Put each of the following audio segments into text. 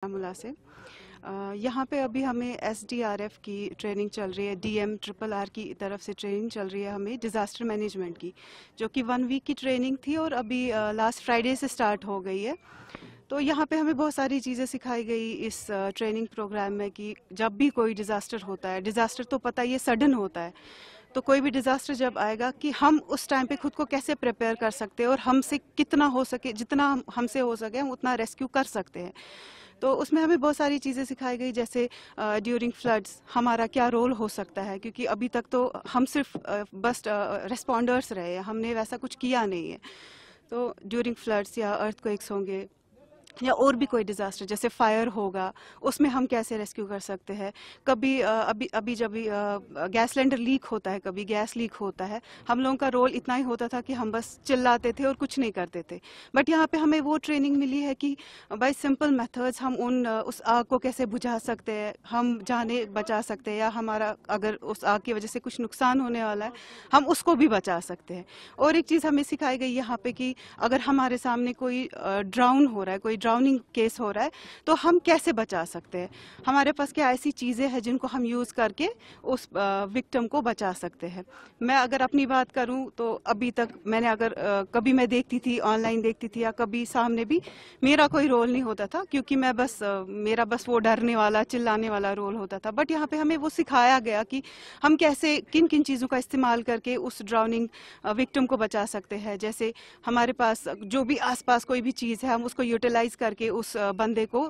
मुला से यहाँ पे अभी हमें SDRF की ट्रेनिंग चल रही है, DM RRR की तरफ से ट्रेनिंग चल रही है हमें डिज़ास्टर मैनेजमेंट की, जो कि 1 वीक की ट्रेनिंग थी और अभी लास्ट फ्राइडे से स्टार्ट हो गई है। तो यहाँ पे हमें बहुत सारी चीज़ें सिखाई गई इस ट्रेनिंग प्रोग्राम में कि जब भी कोई डिज़ास्टर होता है, डिज़ास्टर तो पता ये सडन होता है, तो कोई भी डिज़ास्टर जब आएगा कि हम उस टाइम पे खुद को कैसे प्रिपेयर कर सकते हैं और हमसे कितना हो सके, जितना हमसे हो सके हम उतना रेस्क्यू कर सकते हैं। तो उसमें हमें बहुत सारी चीज़ें सिखाई गई, जैसे ड्यूरिंग फ्लड्स हमारा क्या रोल हो सकता है, क्योंकि अभी तक तो हम सिर्फ बस रिस्पॉन्डर्स रहे हैं, हमने वैसा कुछ किया नहीं है। तो ड्यूरिंग फ्लड्स या अर्थक्वेक्स होंगे या और भी कोई डिज़ास्टर जैसे फायर होगा, उसमें हम कैसे रेस्क्यू कर सकते हैं। कभी अभी जब गैस सिलेंडर लीक होता है, कभी गैस लीक होता है, हम लोगों का रोल इतना ही होता था कि हम बस चिल्लाते थे और कुछ नहीं करते थे। बट यहाँ पे हमें वो ट्रेनिंग मिली है कि बाय सिंपल मेथड्स हम उस आग को कैसे बुझा सकते हैं, हम जाने बचा सकते हैं, या हमारा अगर उस आग की वजह से कुछ नुकसान होने वाला है हम उसको भी बचा सकते हैं। और एक चीज़ हमें सिखाई गई यहाँ पे कि अगर हमारे सामने कोई ड्राउन हो रहा है, कोई ड्राउनिंग केस हो रहा है, तो हम कैसे बचा सकते हैं। हमारे पास क्या ऐसी चीज़ें हैं जिनको हम यूज़ करके उस विक्टिम को बचा सकते हैं। मैं अगर अपनी बात करूं तो अभी तक मैंने अगर कभी मैं देखती थी, ऑनलाइन देखती थी या कभी सामने भी, मेरा कोई रोल नहीं होता था, क्योंकि मैं बस मेरा बस वो डरने वाला, चिल्लाने वाला रोल होता था। बट यहाँ पे हमें वो सिखाया गया कि हम कैसे किन किन चीज़ों का इस्तेमाल करके उस ड्राउनिंग विक्टिम को बचा सकते हैं। जैसे हमारे पास जो भी आसपास कोई भी चीज़ है, हम उसको यूटिलाइज करके उस बंदे को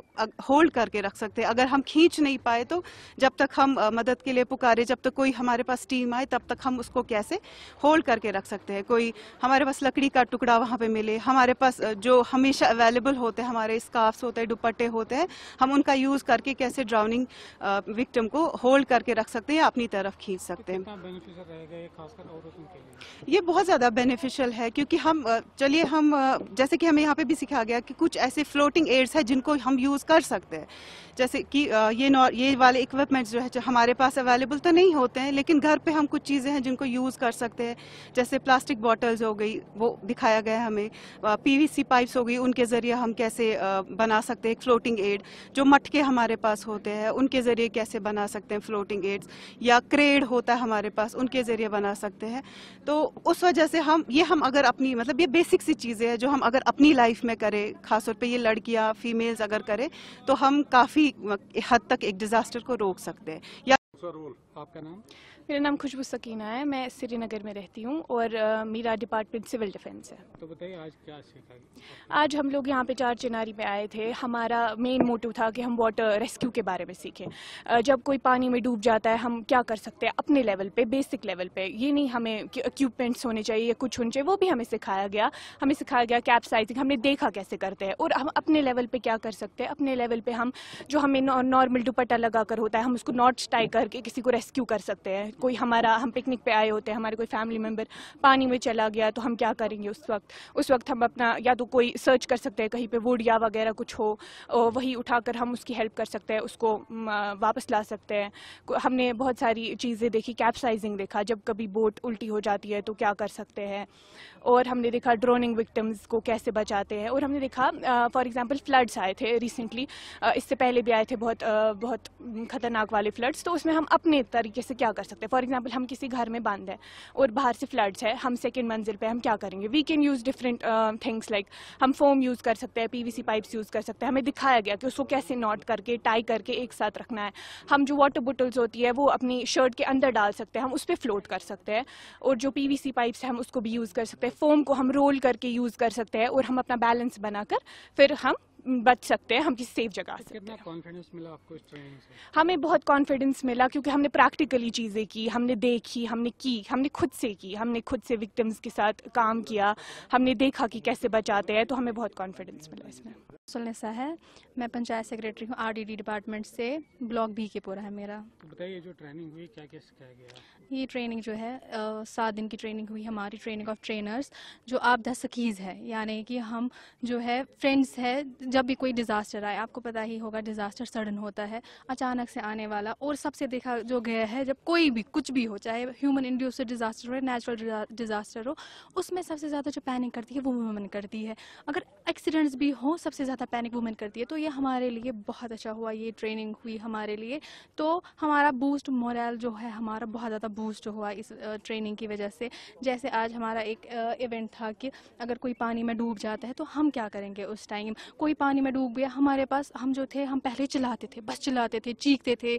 होल्ड करके रख सकते हैं। अगर हम खींच नहीं पाए तो जब तक हम मदद के लिए पुकारे, जब तक कोई हमारे पास टीम आए, तब तक हम उसको कैसे होल्ड करके रख सकते हैं। कोई हमारे पास लकड़ी का टुकड़ा वहाँ पे मिले, हमारे पास जो हमेशा अवेलेबल होते हैं, हमारे स्कार्फ्स होते हैं, दुपट्टे होते हैं, हम उनका यूज़ करके कैसे ड्राउनिंग विक्टिम को होल्ड करके रख सकते हैं, अपनी तरफ खींच सकते हैं। ये बहुत ज़्यादा बेनिफिशियल है, क्योंकि हम चलिए हम जैसे कि हमें यहाँ पे भी सिखाया गया कि कुछ ऐसे फ्लोटिंग एड्स है जिनको हम यूज़ कर सकते हैं। जैसे कि ये वाले इक्विपमेंट्स जो है जो हमारे पास अवेलेबल तो नहीं होते हैं, लेकिन घर पे हम कुछ चीज़ें हैं जिनको यूज़ कर सकते हैं। जैसे प्लास्टिक बॉटल्स हो गई, वो दिखाया गया है हमें, PVC पाइप्स हो गई, उनके ज़रिए हम कैसे बना सकते हैं फ्लोटिंग एड। जो मटके हमारे पास होते हैं उनके ज़रिए कैसे बना सकते हैं फ्लोटिंग एड्स, या क्रेड होता है हमारे पास, उनके ज़रिए बना सकते हैं। तो उस वजह से हम अगर अपनी, मतलब ये बेसिक सी चीज़ें हैं जो हम अगर अपनी लाइफ में करें, खासतौर पे ये लड़कियां, फीमेल्स अगर करें, तो हम काफ़ी हद तक एक डिज़ास्टर को रोक सकते हैं। या रोल। आपका नाम? मेरा नाम खुशबू सकीना है, मैं श्रीनगर में रहती हूँ और मेरा डिपार्टमेंट सिविल डिफेंस है। तो बताइए आज क्या सीखा? आज हम लोग यहाँ पे चार चिनारी में आए थे। हमारा मेन मोटिव था कि हम वाटर रेस्क्यू के बारे में सीखें। जब कोई पानी में डूब जाता है हम क्या कर सकते हैं अपने लेवल पे, बेसिक लेवल पे। ये नहीं हमें इक्विपमेंट्स होने चाहिए या कुछ होने चाहिए, वो भी हमें सिखाया गया। हमें सिखाया गया कैप्साइजिंग, हमने देखा कैसे करते हैं, और हम अपने लेवल पे क्या कर सकते हैं। अपने लेवल पे हम जो हमें नॉर्मल दुपट्टा लगा कर होता है, हम उसको नॉट्स टाई करके किसी को रेस्क्यू कर सकते हैं। कोई हम पिकनिक पे आए होते हैं, हमारे कोई फैमिली मेम्बर पानी में चला गया, तो हम क्या करेंगे उस वक्त हम अपना, या तो कोई सर्च कर सकते हैं कहीं पे वुड या वगैरह कुछ हो, वही उठाकर हम उसकी हेल्प कर सकते हैं, उसको वापस ला सकते हैं। हमने बहुत सारी चीज़ें देखी, कैप्साइजिंग देखा, जब कभी बोट उल्टी हो जाती है तो क्या कर सकते हैं, और हमने देखा ड्रोनिंग विक्टिम्स को कैसे बचाते हैं। और हमने देखा फॉर एग्जांपल फ्लड्स आए थे रिसेंटली, इससे पहले भी आए थे बहुत खतरनाक वाले फ्लड्स, तो उसमें हम अपने तरीके से क्या कर सकते हैं। फॉर एग्जांपल हम किसी घर में बंद है और बाहर से फ्लड्स है, हम सेकंड मंजिल पे, हम क्या करेंगे। We can use different things, like हम फोम यूज़ कर सकते हैं, PVC पाइप्स यूज़ कर सकते हैं। हमें दिखाया गया कि उसको कैसे नॉट करके, टाई करके एक साथ रखना है। हम जो वाटर बोटल्स होती है वो अपनी शर्ट के अंदर डाल सकते हैं, हम उस पर फ्लोट कर सकते हैं। और जो PVC पाइप्स है हम उसको भी यूज़ कर सकते हैं। फोम को हम रोल करके यूज़ कर सकते हैं और हम अपना बैलेंस बनाकर फिर हम बच सकते हैं, हम किसी सेफ जगह से। कितना कॉन्फिडेंस मिला आपको इस ट्रेनिंग से? हमें बहुत कॉन्फिडेंस मिला, क्योंकि हमने प्रैक्टिकली चीज़ें की, हमने देखी, हमने खुद से की, हमने खुद से विक्टिम्स के साथ काम किया, हमने देखा कि कैसे बचाते हैं, तो हमें बहुत कॉन्फिडेंस मिला इसमें। सुलनेसा है, मैं पंचायत सेक्रेटरी हूँ, RDD डिपार्टमेंट से, ब्लॉक B के पूरा है मेरा। तो बताइए जो ट्रेनिंग हुई क्या क्या सिखाया गया? ये ट्रेनिंग जो है 7 दिन की ट्रेनिंग हुई हमारी, ट्रेनिंग ऑफ ट्रेनर्स, जो आपदा सखीज़ है, यानी कि हम जो है फ्रेंड्स है। जब भी कोई डिज़ास्टर आए, आपको पता ही होगा डिज़ास्टर सडन होता है, अचानक से आने वाला, और सबसे देखा जो गया है जब कोई भी कुछ भी हो, चाहे ह्यूमन इंड्यूस्ड डिज़ास्टर हो, नेचुरल डिज़ास्टर हो, उसमें सबसे ज़्यादा जो पैनिक करती है वो वुमेन करती है। अगर एक्सीडेंट्स भी हो, सबसे ज़्यादा था पैनिक वुमेन करती है, तो ये हमारे लिए बहुत अच्छा हुआ, ये ट्रेनिंग हुई हमारे लिए। तो हमारा बूस्ट मोरल जो है हमारा बहुत ज़्यादा बूस्ट हुआ इस ट्रेनिंग की वजह से। जैसे आज हमारा एक इवेंट था कि अगर कोई पानी में डूब जाता है तो हम क्या करेंगे उस टाइम। कोई पानी में डूब गया, हमारे पास हम जो थे, हम पहले चिल्लाते थे, बस चिल्लाते थे, चीखते थे,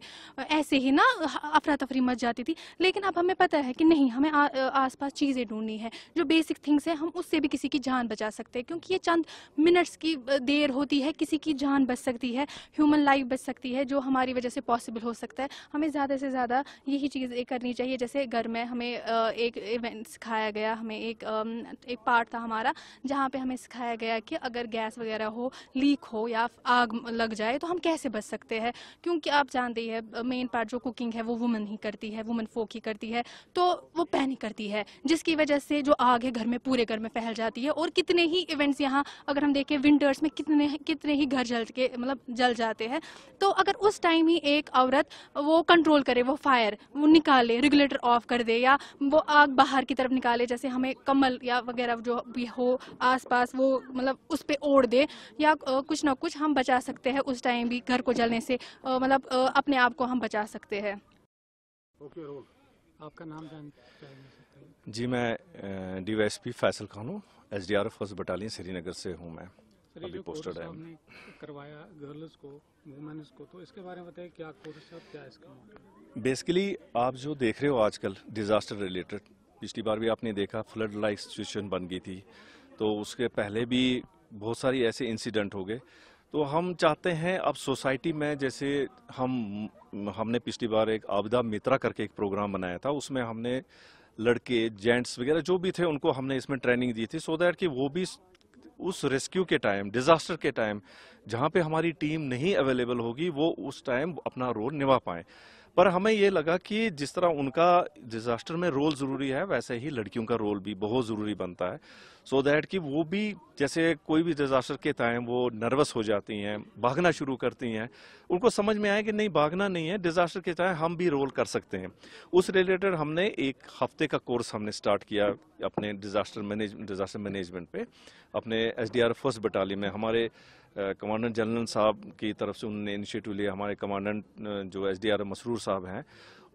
ऐसे ही ना अफरा तफरी मच जाती थी। लेकिन अब हमें पता है कि नहीं, हमें आसपास चीज़ें ढूंढनी है, जो बेसिक थिंग्स है, हम उससे भी किसी की जान बचा सकते हैं, क्योंकि ये चंद मिनट्स की देर होती है, किसी की जान बच सकती है, ह्यूमन लाइफ बच सकती है, जो हमारी वजह से पॉसिबल हो सकता है। हमें ज़्यादा से ज़्यादा यही चीज़ करनी चाहिए। जैसे घर में हमें एक इवेंट सिखाया गया, हमें एक पार्ट था हमारा जहाँ पे हमें सिखाया गया कि अगर गैस वगैरह हो, लीक हो या आग लग जाए तो हम कैसे बच सकते हैं। क्योंकि आप जानते ही है मेन पार्ट जो कुकिंग है वो वुमन ही करती है, वुमन फोक ही करती है, तो वो पैनिक करती है, जिसकी वजह से जो आग है घर में, पूरे घर में फैल जाती है। और कितने ही इवेंट्स यहाँ अगर हम देखें विंटर्स में कितने ही घर जल जाते हैं। तो अगर उस टाइम ही एक औरत वो कंट्रोल करे, वो फायर वो निकाले, रेगुलेटर ऑफ कर दे, या वो आग बाहर की तरफ निकाले, जैसे हमें कमल या वगैरह जो भी हो आसपास, वो उस पे ओढ़ दे, या कुछ ना कुछ हम बचा सकते हैं उस टाइम भी घर को जलने से, अपने आप को हम बचा सकते हैं। आपका नाम जान सकते हैं? जी, मैं डीवाईएसपी फैसल खान हूँ, SDRF फर्स्ट बटालियन श्रीनगर से हूँ मैं। सर, ये अभी जो पोस्टेड कोर्स है। आपने करवाया गर्ल्स को, वुमेन्स को, तो इसके बारे में बताइए, क्या कोर्स है, क्या इसका मोटिव? बेसिकली आप जो देख रहे हो आजकल डिजास्टर रिलेटेड, पिछली बार भी आपने देखा फ्लड लाइक सिचुएशन बन गई थी, तो उसके पहले भी बहुत सारी ऐसे इंसिडेंट हो गए। तो हम चाहते हैं अब सोसाइटी में, जैसे हमने पिछली बार एक आपदा मित्रा करके एक प्रोग्राम बनाया था, उसमें हमने लड़के, जेंट्स वगैरह जो भी थे उनको हमने इसमें ट्रेनिंग दी थी, सो दैट कि वो भी उस रेस्क्यू के टाइम, डिजास्टर के टाइम जहां पे हमारी टीम नहीं अवेलेबल होगी, वो उस टाइम अपना रोल निभा पाए। पर हमें ये लगा कि जिस तरह उनका डिजास्टर में रोल जरूरी है, वैसे ही लड़कियों का रोल भी बहुत जरूरी बनता है, सो दैट कि वो भी जैसे कोई भी डिजास्टर के टाइम वो नर्वस हो जाती हैं, भागना शुरू करती हैं, उनको समझ में आए कि नहीं, भागना नहीं है, डिजास्टर के टाइम हम भी रोल कर सकते हैं। उस रिलेटेड हमने एक हफ्ते का कोर्स हमने स्टार्ट किया अपने डिजास्टर मैनेजमेंट पे, अपने SDRF फर्स्ट बटालियन में। हमारे कमांडेंट जनरल साहब की तरफ से उन्होंने इनिशिएटिव लिया, हमारे कमांडेंट जो SDRF मसरूर साहब हैं,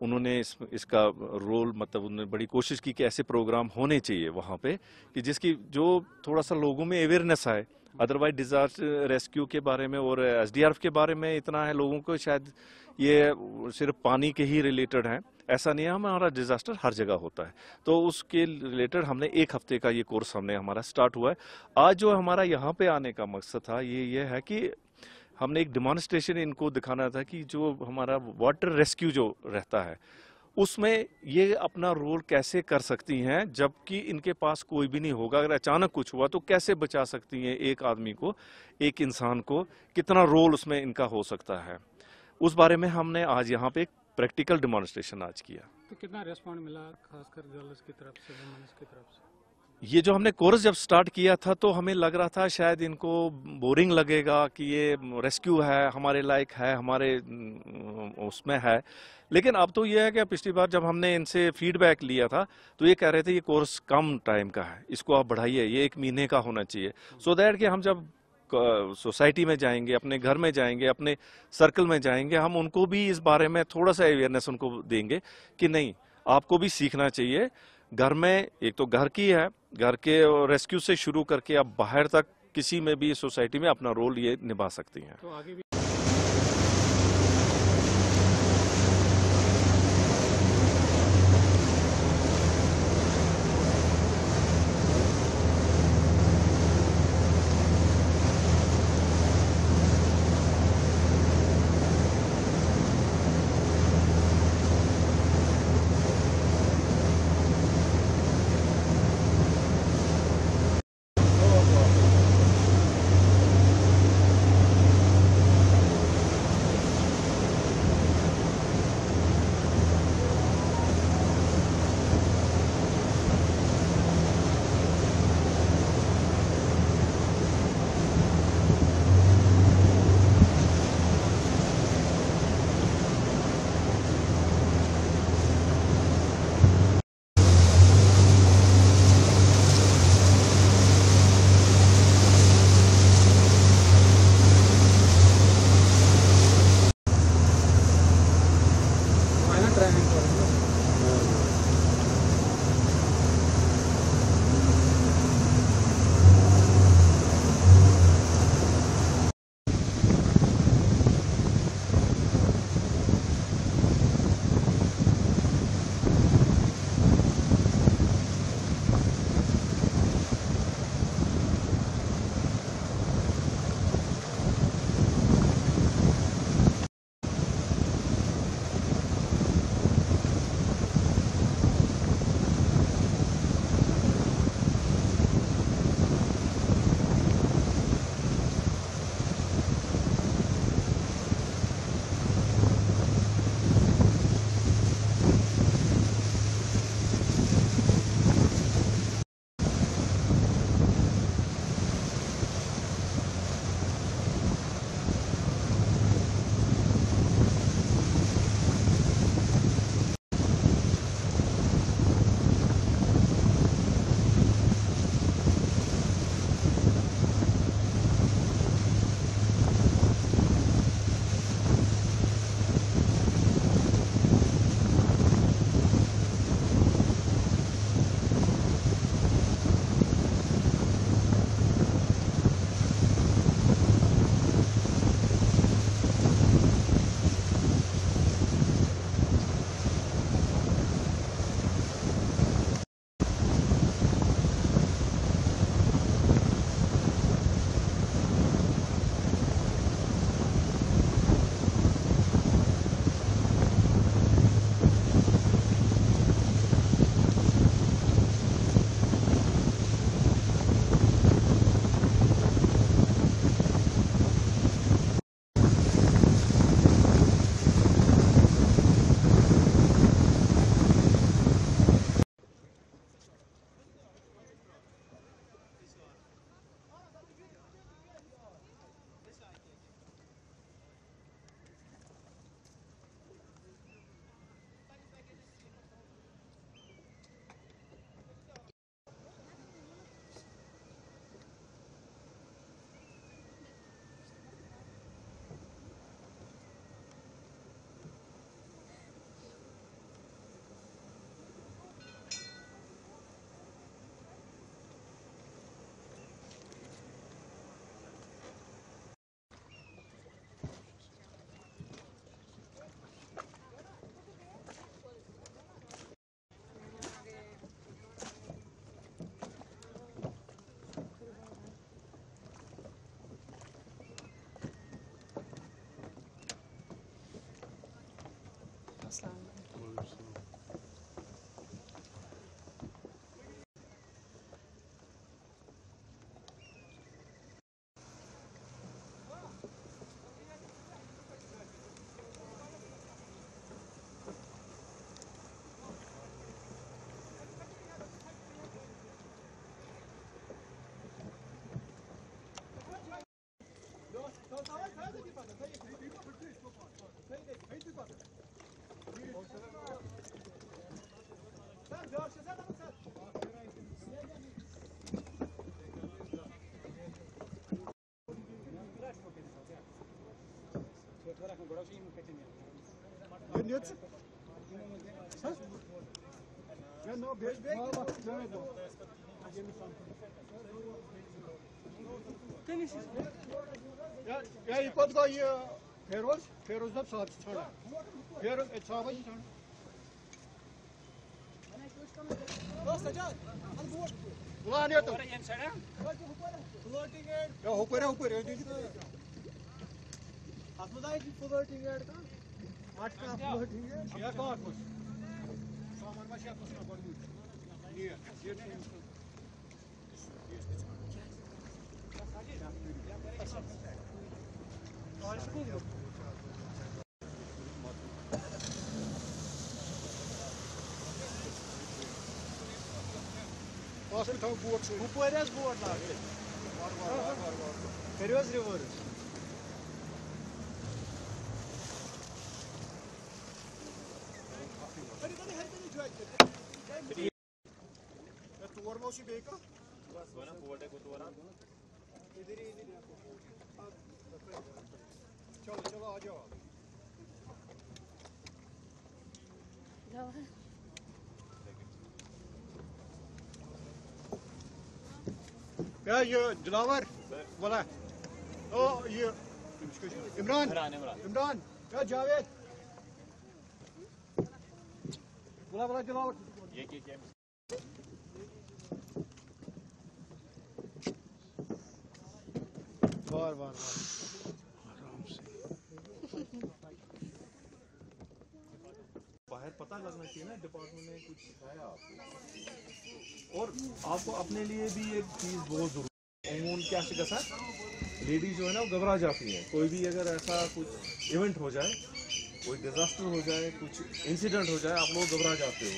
उन्होंने इसका रोल उन्होंने बड़ी कोशिश की कि ऐसे प्रोग्राम होने चाहिए वहाँ पे, कि जिसकी जो थोड़ा सा लोगों में अवेयरनेस आए। अदरवाइज डिजास्टर रेस्क्यू के बारे में और SDRF के बारे में इतना है लोगों को, शायद ये सिर्फ पानी के ही रिलेटेड है, ऐसा नहीं है, हमारा डिजास्टर हर जगह होता है। तो उसके रिलेटेड हमने एक हफ्ते का ये कोर्स हमारा स्टार्ट हुआ है। आज जो हमारा यहाँ पे आने का मकसद था ये है कि हमने एक डेमोन्स्ट्रेशन इनको दिखाना था कि जो हमारा वाटर रेस्क्यू जो रहता है उसमें ये अपना रोल कैसे कर सकती हैं, जबकि इनके पास कोई भी नहीं होगा। अगर अचानक कुछ हुआ तो कैसे बचा सकती हैं एक आदमी को, एक इंसान को, कितना रोल उसमें इनका हो सकता है, उस बारे में हमने आज यहाँ पे एक प्रैक्टिकल डेमोन्स्ट्रेशन आज किया। तो कितना रेस्पॉन्ड मिला, खासकर गर्ल्स की तरफ से, वुमेन्स की तरफ से? ये जो हमने कोर्स जब स्टार्ट किया था तो हमें लग रहा था शायद इनको बोरिंग लगेगा कि ये रेस्क्यू है, हमारे लायक है, हमारे उसमें है। लेकिन अब तो ये है कि पिछली बार जब हमने इनसे फीडबैक लिया था तो ये कह रहे थे ये कोर्स कम टाइम का है, इसको आप बढ़ाइए, ये 1 महीने का होना चाहिए, सो दैट कि हम जब सोसाइटी में जाएंगे, अपने घर में जाएंगे, अपने सर्कल में जाएंगे, हम उनको भी इस बारे में थोड़ा सा अवेयरनेस उनको देंगे कि नहीं, आपको भी सीखना चाहिए। घर में एक तो घर की है, घर के रेस्क्यू से शुरू करके आप बाहर तक किसी में भी सोसाइटी में अपना रोल ये निभा सकती हैं। तो आगे भी Ya ipot ko ye Feroz da saat çana. Feroz etaba çana. Ulan ya to. Ya ऊपर Atmaday ki floating yer ta. Matka floating yer. Ya kar kuş. Saman başı yapmasına koymuş. Niye? Hospital board. ऊपर है board लागे. Feroz river. तोर मौसी बेका वना पोवटे को तोरा इधर ही चलो चलो आ जाओ या ये दिलावर वाला ओ ये इमरान इमरान या जावेद वाला दिलावर ये क्या वार वार आराम से बाहर पता लगना चाहिए ना डिपार्टमेंट ने कुछ सिखाया आपको और आपको अपने लिए भी एक चीज बहुत जरूरी है अमून क्या शिकसा लेडी जो है ना वो घबरा जाती है कोई भी अगर ऐसा कुछ इवेंट हो जाए कोई डिजास्टर हो जाए कुछ इंसिडेंट हो जाए आप लोग घबरा जाते हो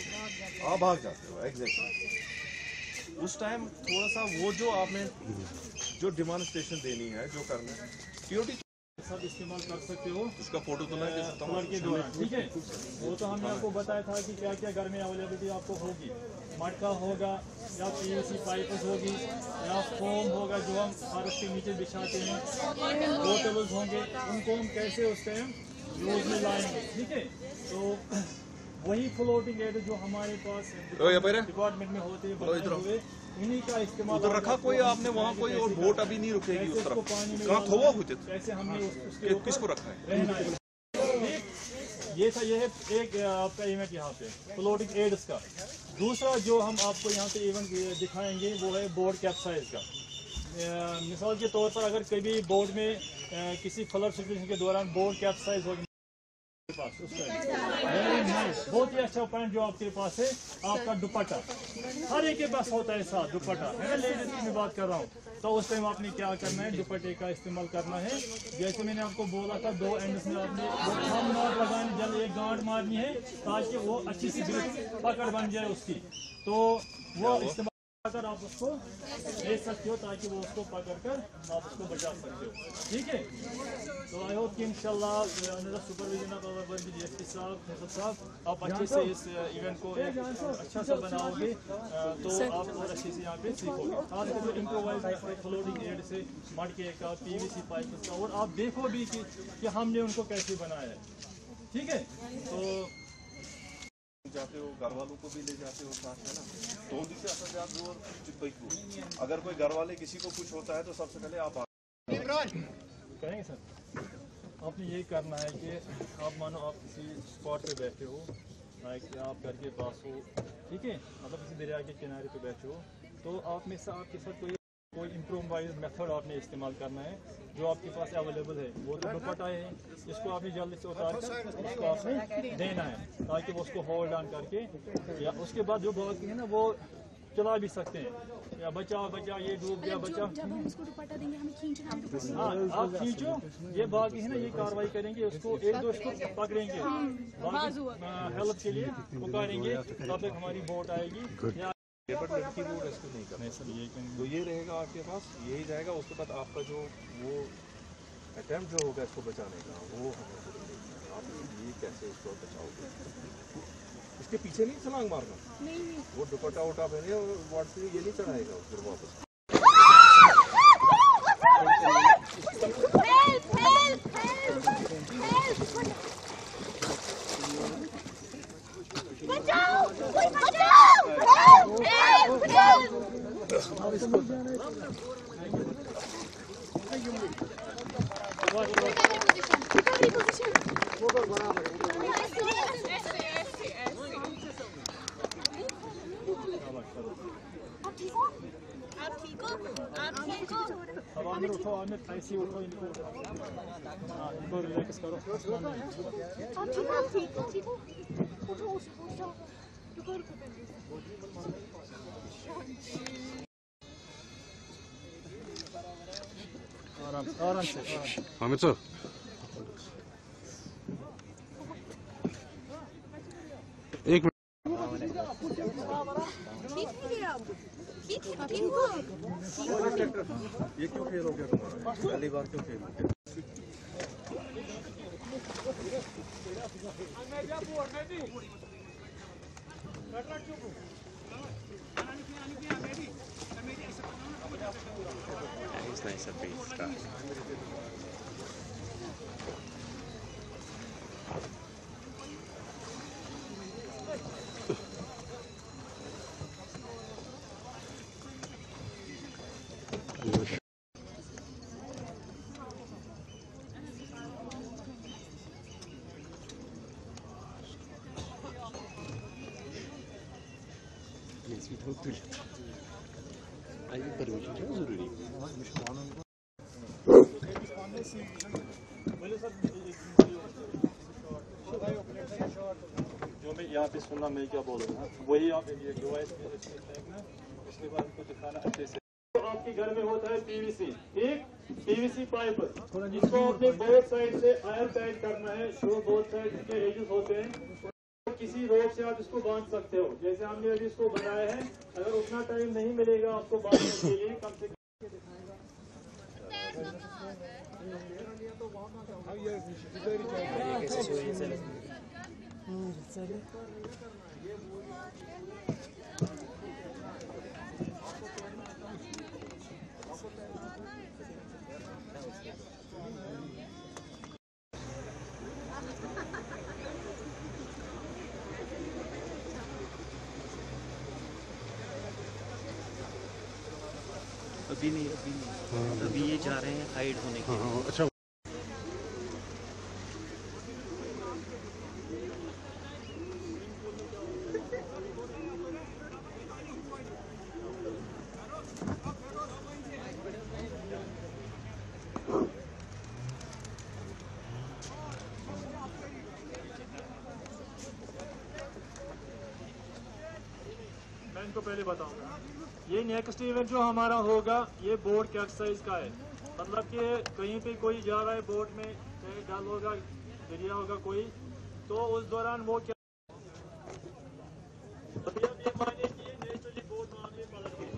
आप भाग जाते हो एग्जैक्टली उस टाइम थोड़ा सा वो जो आपने जो डिमॉन्स्ट्रेशन देनी है जो करना है टीओटी सब इस्तेमाल कर सकते हो उसका फोटो तो मैं के दौरान ठीक है वो तो हमने आपको बताया था कि क्या क्या घर में अवेलेबिलिटी आपको होगी मटका होगा या पीवीसी पाइप्स होगी या फोम होगा जो हम फर्श के नीचे बिछाते हैं पोर्टेबल्स होंगे उनको हम कैसे उस टाइम यूज में लाएंगे ठीक है तो वही फ्लोटिंग एड जो हमारे पास डिपार्टमेंट में होते हैं इन्हीं का इस्तेमाल उधर रखा कोई आपने वहाँ कोई और बोट अभी नहीं रुकेगी उस तरफ कहाँ थोड़ा होते कैसे हमने उसके किसको रखा है ये था ये है एक आपका इवेंट यहाँ पे फ्लोटिंग एड्स का दूसरा जो हम आपको यहाँ पे इवेंट दिखाएंगे वो है बोर्ड कैप्साइज का मिसाल के तौर पर अगर कभी बोर्ड में किसी फ्लड सिचुएशन के दौरान बोर्ड कैप्साइज होगी पास बहुत ही अच्छा पॉइंट जो आपके पास है आपका दुपट्टा हर एक के पास होता है साथ दुपट्टा है ना लेडीज की मैं बात कर रहा हूँ तो उस टाइम आपने क्या करना है दुपट्टे का इस्तेमाल करना है जैसे मैंने आपको बोला था दो एंड्स में आपने हम नॉट लगानी जल्द एक गांठ मारनी है ताकि वो अच्छी सी पकड़ बन जाए उसकी तो वो इस्तेमाल कर आप उसको ले सकते हो ताकि वो उसको पकड़कर आप उसको बचा सकते हो ठीक है तो आई होप कि इंशाल्लाह under supervision of our DSP साहब आप अच्छे से इस इवेंट को अच्छा सा बनाओगे तो आप और अच्छे से यहाँ पे सीखोगे खासकर इम्प्रोवाइज फ्लोटिंग एड से मटके का पीवीसी पाइप का और आप देखो भी कि हमने उनको कैसे बनाया है ठीक है तो जाते हो घर वालों को भी ले जाते हो साथ में ना तो दिसे असर जोर अगर कोई घर वाले किसी को कुछ होता है तो सबसे पहले आप कहेंगे सर आपने ये करना है कि आप मानो आप किसी स्पॉट पे बैठे हो लाइक आप घर के पास हो ठीक है मतलब किसी दरिया के किनारे पे बैठे हो तो आप में से आपके साथ कोई कोई इम्प्रोवाइज मेथड आपने इस्तेमाल करना है जो आपके पास अवेलेबल है। वो तो दुपट्टा है, इसको आपने जल्दी से उतार कर उसको आपने देना है ताकि वो उसको होल्ड ऑन करके, या उसके बाद जो बाकी है ना वो चला भी सकते हैं, या बचा ये डूब गया बचा। जब हम उसको दुपट्टा देंगे हमें खींचना है तो हाँ आप खींचो, ये बाकी है ना ये कार्रवाई करेंगे, उसको एक दो इसको पकड़ेंगे, हेल्प के लिए पुकारेंगे, तब तक हमारी बोट आएगी। बट लड़की वो रेस्क्यू नहीं करना सर, ये तो ये रहेगा आपके पास, यही जाएगा। उसके बाद आपका जो वो अटेम्प्ट जो होगा इसको बचाने का, वो हमें आप ये कैसे इसको बचाओगे। इसके पीछे नहीं छलांग मारना, नहीं। वो दुपट्टा उठा पहने और वाट से ये नहीं चढ़ाएगा फिर वापस। उठो आमिर, ऐसे उठो इनको, इनको रिलैक्स करो। आराम से हामिद सर, एक मिनट। ये क्यों फेल हो गया तुम्हारा, पहली बार क्यों फेल हो गया। It's nice a big stuff. जरूरी जो मैं यहाँ पे सुनना मैं क्या बोल रहा हूँ वही आप ये डिवाइस में देखना, उसके बाद उनको दिखाना अच्छे से। तो आपके घर में होता है पीवीसी, ठीक, पीवीसी पाइप, जिसको अपने बोथ साइड से आयर टाइट करना है, जो बोथ साइड के एजेस होते हैं, किसी रोड से आप इसको बांध सकते हो। जैसे हमने अभी इसको बनाया है, अगर उतना टाइम नहीं मिलेगा आपको बांधने के लिए, कम से कम अभी नहीं, अभी ये जा रहे हैं हाइड होने के लिए। अच्छा, मैं इनको पहले बताऊंगा। ये नेक्स्ट इवेंट जो हमारा होगा ये बोट के एक्सरसाइज का है, मतलब कि कहीं पे कोई जा रहा है बोट में, चाहे डल होगा दरिया होगा कोई, तो उस दौरान वो क्या ये माने कि नेचुरली बोट वहाँ पे पलट गई।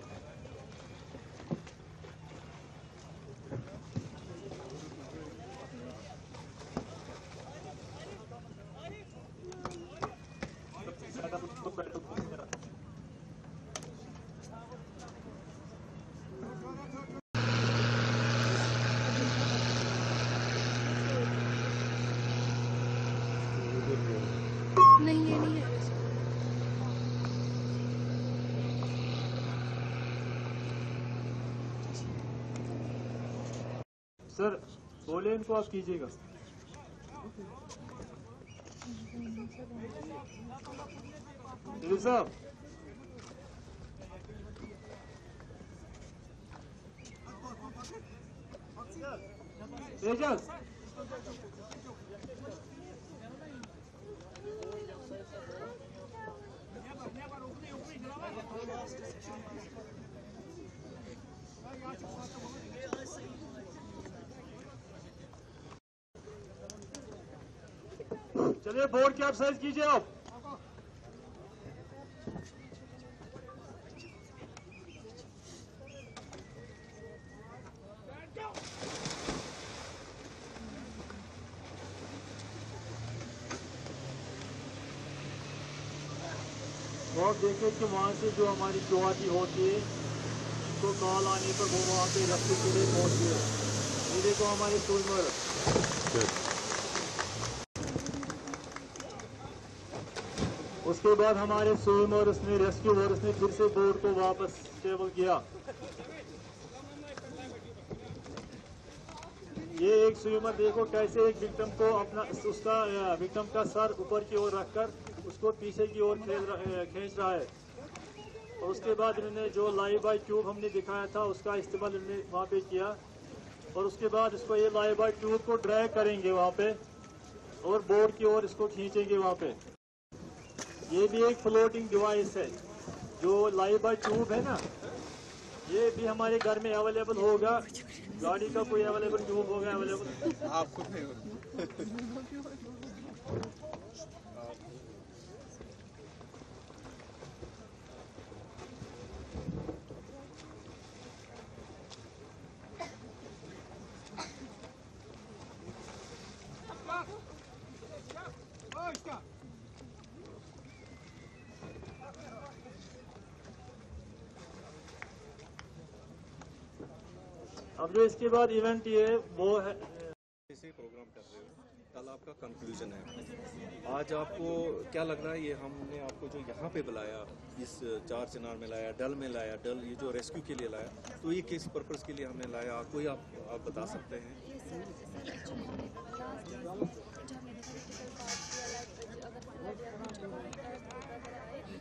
नहीं ये नहीं है। सर बोले इनको आप कीजिएगा। साहब तेजस चलिए बोर्ड कैप्साइज कीजिए आप। तो आप देखें कि वहाँ से जो हमारी चौहाती होती है तो कॉल आने पर वो वहाँ पे रेस्क्यू के लिए पहुँचती है। ये देखो हमारे स्विमर। उसके बाद हमारे स्विमर्स ने रेस्क्यूअर्स ने फिर से बोट को वापस स्टेबल किया। ये एक स्विमर देखो कैसे एक विक्टिम को अपना उसका विक्टिम का सर ऊपर की ओर रखकर उसको पीछे की ओर खींच रहा है। और उसके बाद इन्होंने जो लाइव बाय ट्यूब हमने दिखाया था उसका इस्तेमाल इन्होंने वहाँ पे किया। और उसके बाद इसको ये लाइव बाय ट्यूब को ड्रैग करेंगे वहाँ पे और बोर्ड की ओर इसको खींचेंगे वहाँ पे। ये भी एक फ्लोटिंग डिवाइस है जो लाइव बाय ट्यूब है ना, ये भी हमारे घर में अवेलेबल होगा। गाड़ी का कोई अवेलेबल ट्यूब होगा अवेलेबल आपको अब जो इसके बाद इवेंट ये वो है इसे प्रोग्राम कर रहे हो, कल आपका कंक्लूजन है। आज आपको क्या लग रहा है, ये हमने आपको जो यहाँ पे बुलाया, इस चार चिनार में लाया, डल में लाया, डल ये जो रेस्क्यू के लिए लाया, तो ये किस पर्पस के लिए हमने लाया, कोई आप बता सकते हैं?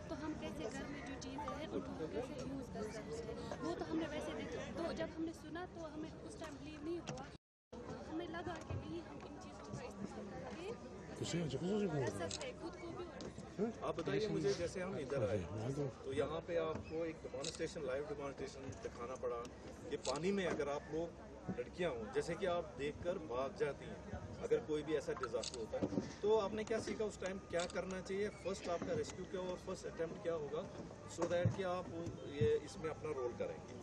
तो हम कैसे घर में जो चीज़ें हैं उनको कैसे यूज़ कर सकते हैं, वो तो हमने वैसे देखा। तो जब हमने सुना तो हमें उस टाइम बिलीव नहीं हुआ, हमें लगा कि नहीं हम इन चीज़ों का इस्तेमाल करके कर सकते हैं खुद को भी। आप बताइए मुझे, जैसे हम इधर आए तो यहाँ पे आपको एक डेमोन्स्ट्रेशन, लाइव डेमोन्स्ट्रेशन दिखाना पड़ा कि पानी में अगर आप लोग लड़कियाँ हों, जैसे कि आप देखकर भाग जाती हैं अगर कोई भी ऐसा डिजास्टर होता है, तो आपने क्या सीखा उस टाइम, क्या करना चाहिए, फर्स्ट आपका रेस्क्यू क्या और फर्स्ट अटेम्प्ट क्या होगा, सो दैट कि आप ये इसमें अपना रोल करेंगे?